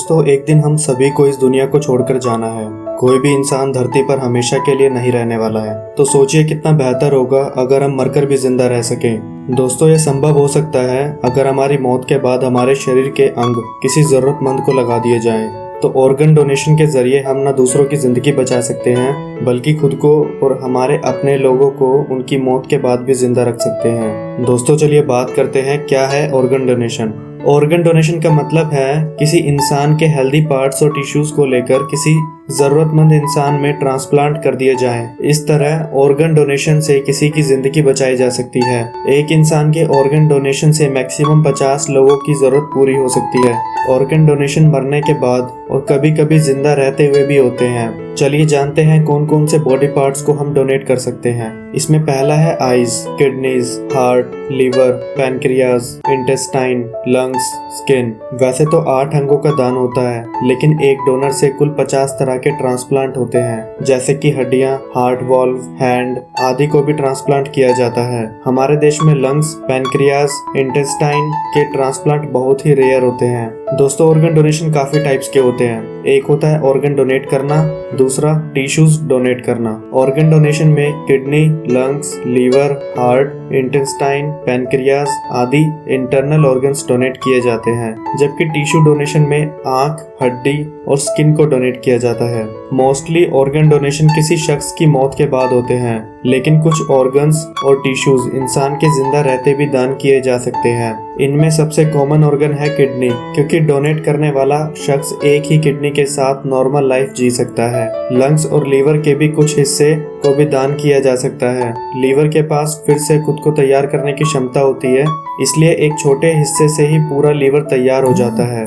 दोस्तों, एक दिन हम सभी को इस दुनिया को छोड़कर जाना है। कोई भी इंसान धरती पर हमेशा के लिए नहीं रहने वाला है। तो सोचिए कितना बेहतर होगा अगर हम मरकर भी जिंदा रह सकें। दोस्तों, यह संभव हो सकता है अगर हमारी मौत के बाद हमारे शरीर के अंग किसी जरूरतमंद को लगा दिए जाएं। तो ऑर्गन डोनेशन के जरिए हम न दूसरों की जिंदगी बचा सकते हैं, बल्कि खुद को और हमारे अपने लोगों को उनकी मौत के बाद भी जिंदा रख सकते हैं। दोस्तों, चलिए बात करते हैं क्या है ऑर्गन डोनेशन। ऑर्गन डोनेशन का मतलब है किसी इंसान के हेल्दी पार्ट्स और टिश्यूज को लेकर किसी जरूरतमंद इंसान में ट्रांसप्लांट कर दिए जाएं। इस तरह ऑर्गन डोनेशन से किसी की जिंदगी बचाई जा सकती है। एक इंसान के ऑर्गन डोनेशन से मैक्सिमम 50 लोगों की जरूरत पूरी हो सकती है। ऑर्गन डोनेशन मरने के बाद और कभी कभी जिंदा रहते हुए भी होते हैं। चलिए जानते हैं कौन कौन से बॉडी पार्ट्स को हम डोनेट कर सकते हैं। इसमें पहला है eyes, kidneys, heart, liver, pancreas, intestine, lungs, skin. वैसे तो 8 अंगों का दान होता है, लेकिन एक डोनर से कुल 50 तरह के ट्रांसप्लांट होते हैं, जैसे कि हड्डियां, हार्ट वाल्व, हैंड आदि को भी ट्रांसप्लांट किया जाता है। हमारे देश में लंग्स, पैनक्रियाज, इंटेस्टाइन के ट्रांसप्लांट बहुत ही रेयर होते हैं। दोस्तों, ऑर्गन डोनेशन काफी टाइप्स के होते हैं। एक होता है ऑर्गन डोनेट करना, दूसरा टिश्यूज डोनेट करना। ऑर्गन डोनेशन में kidney, lungs, liver, heart, intestine, pancreas आदि इंटरनल ऑर्गन्स डोनेट किए जाते हैं, जबकि टिश्यू डोनेशन में आंख, हड्डी और स्किन को डोनेट किया जाता है। मोस्टली ऑर्गन डोनेशन किसी शख्स की मौत के बाद होते हैं, लेकिन कुछ ऑर्गन्स और टिश्यूज इंसान के जिंदा रहते भी दान किए जा सकते हैं। इनमें सबसे कॉमन ऑर्गन है किडनी, क्योंकि डोनेट करने वाला शख्स एक ही किडनी के साथ नॉर्मल लाइफ जी सकता है। लंग्स और लीवर के भी कुछ हिस्से को भी दान किया जा सकता है। लीवर के पास फिर से खुद को तैयार करने की क्षमता होती है, इसलिए एक छोटे हिस्से से ही पूरा लीवर तैयार हो जाता है।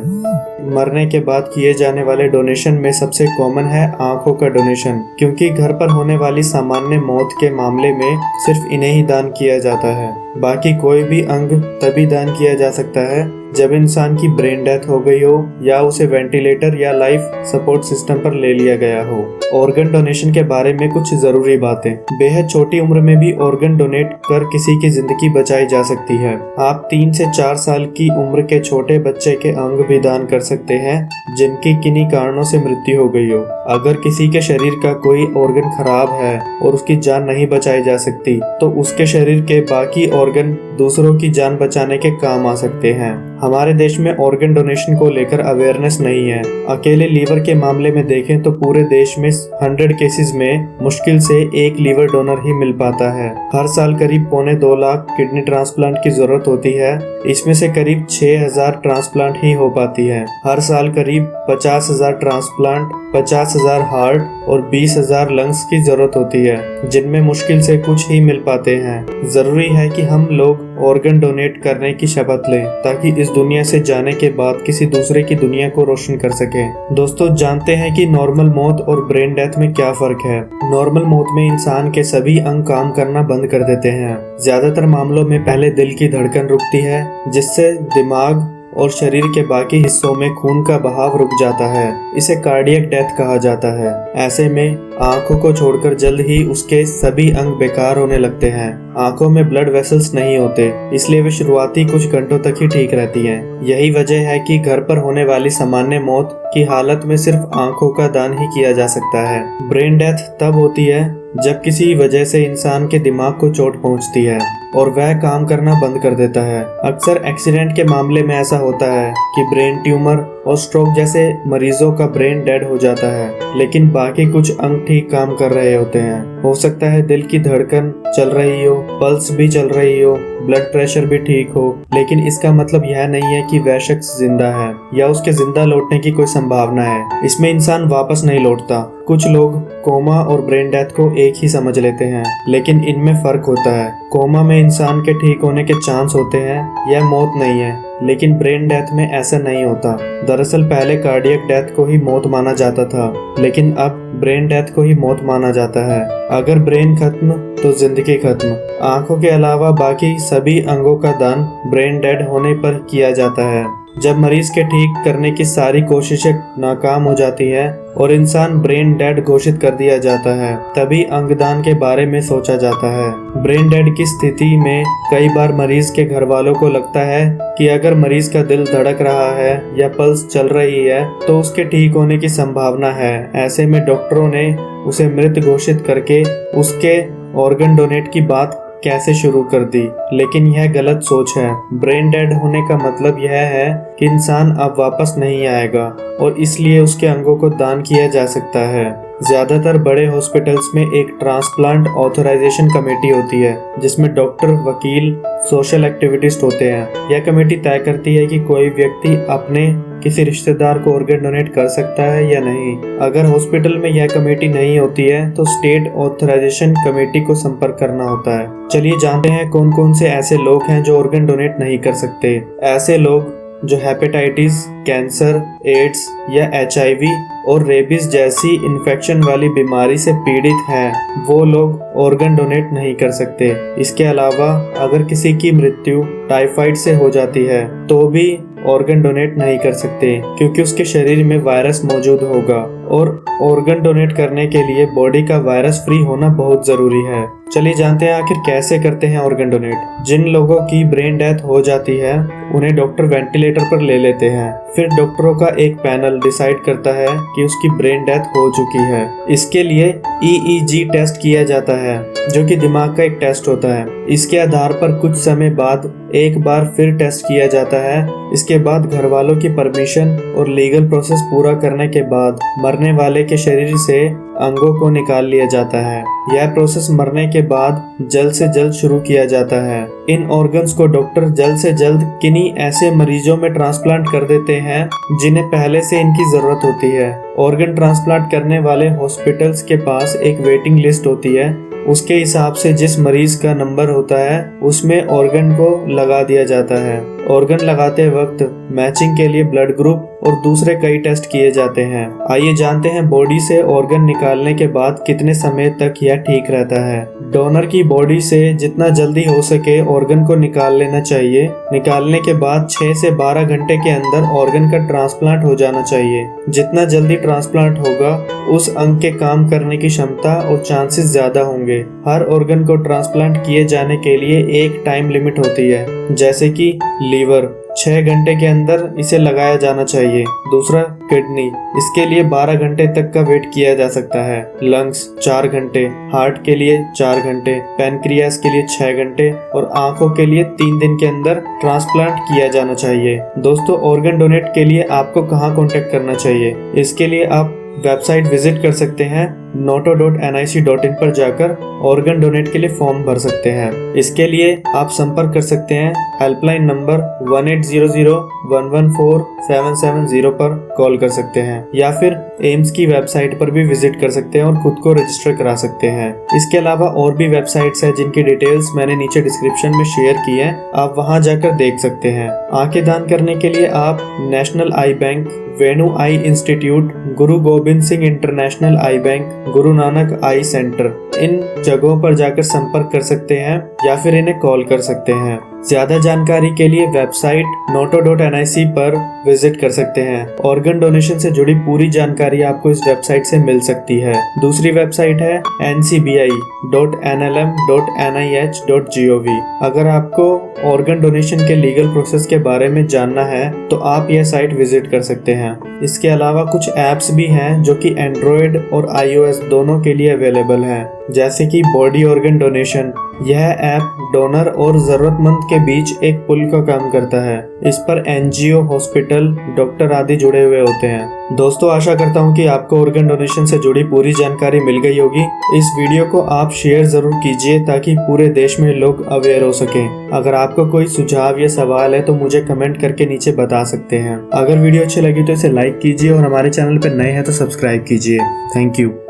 मरने के बाद किए जाने वाले डोनेशन में सबसे कॉमन है आंखों का डोनेशन, क्योंकि घर पर होने वाली सामान्य मौत के मामले में सिर्फ इन्हें ही दान किया जाता है। बाकी कोई भी अंग तभी दान किया जा सकता है जब इंसान की ब्रेन डेथ हो गई हो या उसे वेंटिलेटर या लाइफ सपोर्ट सिस्टम पर ले लिया गया हो। ऑर्गन डोनेशन के बारे में कुछ जरूरी बातें। बेहद छोटी उम्र में भी ऑर्गन डोनेट कर किसी की जिंदगी बचाई जा सकती है। आप 3 से 4 साल की उम्र के छोटे बच्चे के अंग भी दान कर सकते हैं जिनकी किन्हीं कारणों से मृत्यु हो गई हो। अगर किसी के शरीर का कोई ऑर्गन खराब है और उसकी जान नहीं बचाई जा सकती, तो उसके शरीर के बाकी ऑर्गन दूसरों की जान बचाने के काम आ सकते हैं। हमारे देश में ऑर्गन डोनेशन को लेकर अवेयरनेस नहीं है। अकेले लीवर के मामले में देखें तो पूरे देश में 100 केसेस में मुश्किल से एक लीवर डोनर ही मिल पाता है। हर साल करीब 2.25 लाख किडनी ट्रांसप्लांट की जरूरत होती है। इसमें से करीब 6000 ट्रांसप्लांट ही हो पाती है। हर साल करीब 50,000 ट्रांसप्लांट, 50,000 हार्ट और 20,000 लंग्स की जरूरत होती है, जिनमें मुश्किल से कुछ ही मिल पाते हैं। जरूरी है कि हम लोग ऑर्गन डोनेट करने की शपथ लें, ताकि इस दुनिया से जाने के बाद किसी दूसरे की दुनिया को रोशन कर सकें। दोस्तों, जानते हैं कि नॉर्मल मौत और ब्रेन डेथ में क्या फर्क है। नॉर्मल मौत में इंसान के सभी अंग काम करना बंद कर देते हैं। ज्यादातर मामलों में पहले दिल की धड़कन रुकती है, जिससे दिमाग और शरीर के बाकी हिस्सों में खून का बहाव रुक जाता है। इसे कार्डियक डेथ कहा जाता है। ऐसे में आंखों को छोड़कर जल्द ही उसके सभी अंग बेकार होने लगते हैं। आंखों में ब्लड वेसल्स नहीं होते, इसलिए वे शुरुआती कुछ घंटों तक ही ठीक रहती हैं। यही वजह है कि घर पर होने वाली सामान्य मौत की हालत में सिर्फ आंखों का दान ही किया जा सकता है। ब्रेन डेथ तब होती है जब किसी वजह से इंसान के दिमाग को चोट पहुंचती है और वह काम करना बंद कर देता है। अक्सर एक्सीडेंट के मामले में ऐसा होता है कि ब्रेन ट्यूमर और स्ट्रोक जैसे मरीजों का ब्रेन डेड हो जाता है, लेकिन बाकी कुछ अंग ठीक काम कर रहे होते हैं। हो सकता है दिल की धड़कन चल रही हो, पल्स भी चल रही हो, ब्लड प्रेशर भी ठीक हो, लेकिन इसका मतलब यह नहीं है कि वह शख्स जिंदा है या उसके जिंदा लौटने की कोई संभावना है। इसमें इंसान वापस नहीं लौटता। कुछ लोग कोमा और ब्रेन डेथ को एक ही समझ लेते हैं, लेकिन इनमें फर्क होता है। कोमा में इंसान के ठीक होने के चांस होते हैं, यह मौत नहीं है, लेकिन ब्रेन डेथ में ऐसा नहीं होता। दरअसल पहले कार्डियक डेथ को ही मौत माना जाता था, लेकिन अब ब्रेन डेथ को ही मौत माना जाता है। अगर ब्रेन खत्म तो जिंदगी खत्म। आंखों के अलावा बाकी सभी अंगों का दान ब्रेन डेड होने पर किया जाता है। जब मरीज के ठीक करने की सारी कोशिशें नाकाम हो जाती है और इंसान ब्रेन डेड घोषित कर दिया जाता है, तभी अंगदान के बारे में सोचा जाता है। ब्रेन डेड की स्थिति में कई बार मरीज के घर वालों को लगता है कि अगर मरीज का दिल धड़क रहा है या पल्स चल रही है तो उसके ठीक होने की संभावना है। ऐसे में डॉक्टरों ने उसे मृत घोषित करके उसके ऑर्गन डोनेट की बात कैसे शुरू कर दी, लेकिन यह गलत सोच है। ब्रेन डेड होने का मतलब यह है कि इंसान अब वापस नहीं आएगा और इसलिए उसके अंगों को दान किया जा सकता है। ज्यादातर बड़े हॉस्पिटल्स में एक ट्रांसप्लांट ऑथराइजेशन कमेटी होती है जिसमें डॉक्टर, वकील, सोशल एक्टिविस्ट होते हैं। यह कमेटी तय करती है कि कोई व्यक्ति अपने किसी रिश्तेदार को ऑर्गन डोनेट कर सकता है या नहीं। अगर हॉस्पिटल में यह कमेटी नहीं होती है तो स्टेट ऑथराइजेशन कमेटी को संपर्क करना होता है। चलिए जानते हैं कौन कौन से ऐसे लोग हैं जो ऑर्गन डोनेट नहीं कर सकते। ऐसे लोग जो हेपेटाइटिस, कैंसर, एड्स या HIV और रेबीज जैसी इन्फेक्शन वाली बीमारी से पीड़ित हैं, वो लोग ऑर्गन डोनेट नहीं कर सकते। इसके अलावा अगर किसी की मृत्यु टाइफाइड से हो जाती है तो भी ऑर्गन डोनेट नहीं कर सकते क्योंकि उसके शरीर में वायरस मौजूद होगा और ऑर्गन डोनेट करने के लिए बॉडी का वायरस फ्री होना बहुत जरूरी है। चलिए जानते हैं आखिर कैसे करते हैं ऑर्गन डोनेट। जिन लोगों की ब्रेन डेथ हो जाती है उन्हें डॉक्टर वेंटिलेटर पर ले लेते हैं। फिर डॉक्टरों का एक पैनल डिसाइड करता है कि उसकी ब्रेन डेथ हो चुकी है। इसके लिए EEG टेस्ट किया जाता है जो कि दिमाग का एक टेस्ट होता है। इसके आधार पर कुछ समय बाद एक बार फिर टेस्ट किया जाता है। इसके बाद घर वालों की परमिशन और लीगल प्रोसेस पूरा करने के बाद मरने वाले के शरीर से अंगों को निकाल लिया जाता है। यह प्रोसेस मरने के बाद जल्द से जल्द शुरू किया जाता है। इन ऑर्गन्स को डॉक्टर जल्द से जल्द किन्हीं ऐसे मरीजों में ट्रांसप्लांट कर देते हैं जिन्हें पहले से इनकी जरूरत होती है। ऑर्गन ट्रांसप्लांट करने वाले हॉस्पिटल्स के पास एक वेटिंग लिस्ट होती है। उसके हिसाब से जिस मरीज का नंबर होता है उसमें ऑर्गन को लगा दिया जाता है। ऑर्गन लगाते वक्त मैचिंग के लिए ब्लड ग्रुप और दूसरे कई टेस्ट किए जाते हैं। आइए जानते हैं बॉडी से ऑर्गन निकालने के बाद कितने समय तक यह ठीक रहता है। डोनर की बॉडी से जितना जल्दी हो सके ऑर्गन को निकाल लेना चाहिए। निकालने के बाद 6 से 12 घंटे के अंदर ऑर्गन का ट्रांसप्लांट हो जाना चाहिए। जितना जल्दी ट्रांसप्लांट होगा उस अंग के काम करने की क्षमता और चांसेस ज्यादा होंगे। हर ऑर्गन को ट्रांसप्लांट किए जाने के लिए एक टाइम लिमिट होती है, जैसे कि लीवर 6 घंटे के अंदर इसे लगाया जाना चाहिए। दूसरा किडनी, इसके लिए 12 घंटे तक का वेट किया जा सकता है। लंग्स 4 घंटे, हार्ट के लिए 4 घंटे, पैनक्रियास के लिए 6 घंटे और आंखों के लिए 3 दिन के अंदर ट्रांसप्लांट किया जाना चाहिए। दोस्तों, ऑर्गन डोनेट के लिए आपको कहाँ कॉन्टेक्ट करना चाहिए? इसके लिए आप वेबसाइट विजिट कर सकते हैं। noto.nic.in पर जाकर ऑर्गन डोनेट के लिए फॉर्म भर सकते हैं। इसके लिए आप संपर्क कर सकते हैं हेल्पलाइन नंबर 1800-114-770 पर कॉल कर सकते हैं या फिर एम्स की वेबसाइट पर भी विजिट कर सकते हैं और खुद को रजिस्टर करा सकते हैं। इसके अलावा और भी वेबसाइट्स हैं जिनकी डिटेल्स मैंने नीचे डिस्क्रिप्शन में शेयर की है, आप वहां जाकर देख सकते हैं। आंखें दान करने के लिए आप national I bank, Venu I institute, Guru Gobind Singh international I bank, Guru Nanak I centre, इन जगहों पर जाकर संपर्क कर सकते हैं या फिर इन्हें कॉल कर सकते हैं। ज्यादा जानकारी के लिए वेबसाइट noto.nic पर विजिट कर सकते हैं। ऑर्गन डोनेशन से जुड़ी पूरी जानकारी आपको इस वेबसाइट से मिल सकती है। दूसरी वेबसाइट है ncbi.nlm.nih.gov। अगर आपको ऑर्गन डोनेशन के लीगल प्रोसेस के बारे में जानना है तो आप यह साइट विजिट कर सकते हैं। इसके अलावा कुछ ऐप्स भी हैं जो कि एंड्रॉयड और iOS दोनों के लिए अवेलेबल हैं, जैसे कि बॉडी ऑर्गन डोनेशन। यह ऐप डोनर और जरूरतमंद के बीच एक पुल का काम करता है। इस पर NGO, हॉस्पिटल, डॉक्टर आदि जुड़े हुए होते हैं। दोस्तों, आशा करता हूँ कि आपको ऑर्गन डोनेशन से जुड़ी पूरी जानकारी मिल गई होगी। इस वीडियो को आप शेयर जरूर कीजिए ताकि पूरे देश में लोग अवेयर हो सकें। अगर आपको कोई सुझाव या सवाल है तो मुझे कमेंट करके नीचे बता सकते हैं। अगर वीडियो अच्छी लगी तो इसे लाइक कीजिए और हमारे चैनल पर नए हैं तो सब्सक्राइब कीजिए। Thank you.